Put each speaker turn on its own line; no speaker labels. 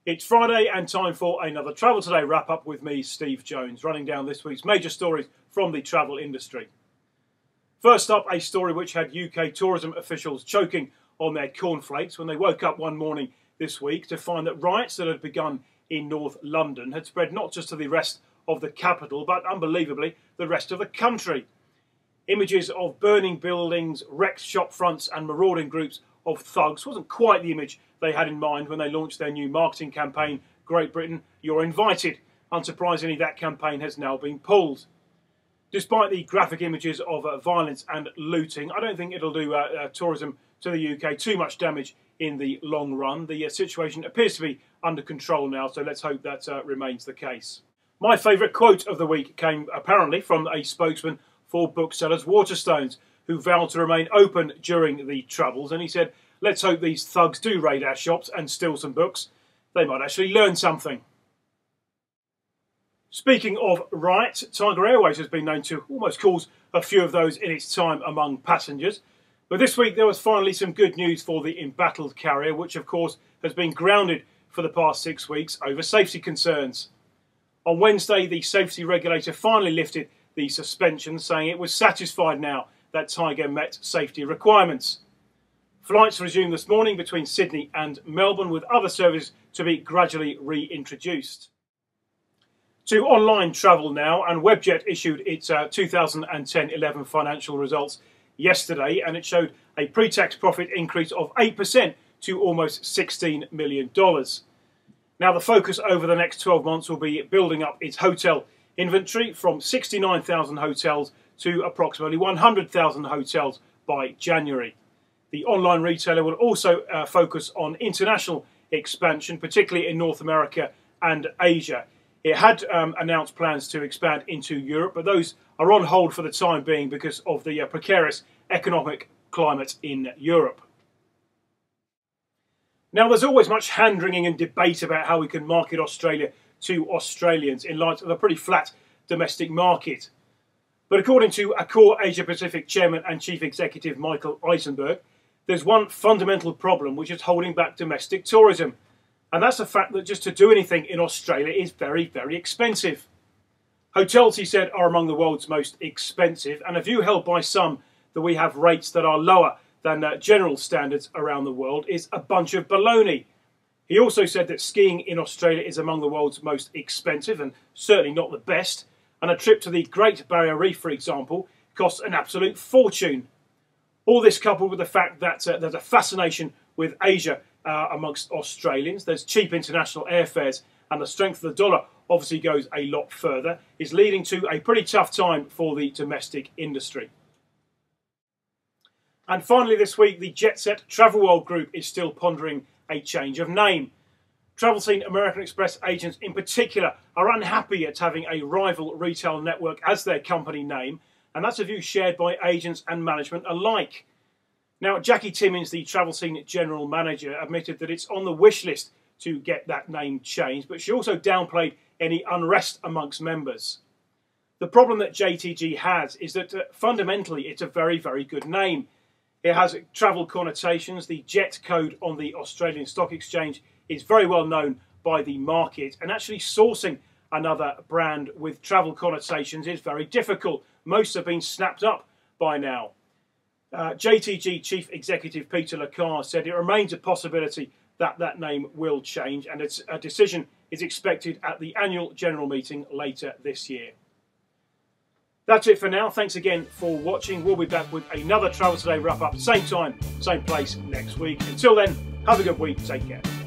It's Friday and time for another Travel Today wrap-up with me, Steve Jones, running down this week's major stories from the travel industry. First up, a story which had UK tourism officials choking on their cornflakes when they woke up one morning this week to find that riots that had begun in North London had spread not just to the rest of the capital, but unbelievably, the rest of the country. Images of burning buildings, wrecked shop fronts and marauding groups of thugs wasn't quite the image they had in mind when they launched their new marketing campaign, Great Britain, You're Invited. Unsurprisingly, that campaign has now been pulled. Despite the graphic images of violence and looting, I don't think it'll do tourism to the UK too much damage in the long run. The situation appears to be under control now, so let's hope that remains the case. My favourite quote of the week came apparently from a spokesman for booksellers Waterstones, who vowed to remain open during the Troubles, and he said, "Let's hope these thugs do raid our shops and steal some books. They might actually learn something." Speaking of riots, Tiger Airways has been known to almost cause a few of those in its time among passengers. But this week there was finally some good news for the embattled carrier, which of course has been grounded for the past 6 weeks over safety concerns. On Wednesday, the safety regulator finally lifted the suspension, saying it was satisfied now that Tiger met safety requirements. Flights resumed this morning between Sydney and Melbourne, with other services to be gradually reintroduced. To online travel now, and Webjet issued its 2010-11 financial results yesterday, and it showed a pre-tax profit increase of 8% to almost $16 million. Now, the focus over the next 12 months will be building up its hotel inventory from 69,000 hotels to approximately 100,000 hotels by January. The online retailer will also focus on international expansion, particularly in North America and Asia. It had announced plans to expand into Europe, but those are on hold for the time being because of the precarious economic climate in Europe. Now, there's always much hand-wringing and debate about how we can market Australia to Australians in light of a pretty flat domestic market. But according to Accor Asia Pacific Chairman and Chief Executive Michael Eisenberg, there's one fundamental problem which is holding back domestic tourism. And that's the fact that just to do anything in Australia is very, very expensive. Hotels, he said, are among the world's most expensive, and a view held by some that we have rates that are lower than general standards around the world is a bunch of baloney. He also said that skiing in Australia is among the world's most expensive and certainly not the best, and a trip to the Great Barrier Reef, for example, costs an absolute fortune. All this coupled with the fact that there's a fascination with Asia amongst Australians, there's cheap international airfares, and the strength of the dollar obviously goes a lot further, is leading to a pretty tough time for the domestic industry. And finally this week, the Jetset Travelworld Group is still pondering a change of name. Travel scene American Express agents in particular are unhappy at having a rival retail network as their company name, and that's a view shared by agents and management alike. Now, Jackie Timmins, the Travel Scene General Manager, admitted that it's on the wish list to get that name changed, but she also downplayed any unrest amongst members. The problem that JTG has is that fundamentally it's a very, very good name. It has travel connotations. The Jet code on the Australian Stock Exchange is very well known by the market, and actually sourcing another brand with travel connotations is very difficult. Most have been snapped up by now. JTG Chief Executive Peter Lacar said it remains a possibility that that name will change, and a decision is expected at the annual general meeting later this year. That's it for now. Thanks again for watching. We'll be back with another Travel Today wrap-up, same time, same place next week. Until then, have a good week. Take care.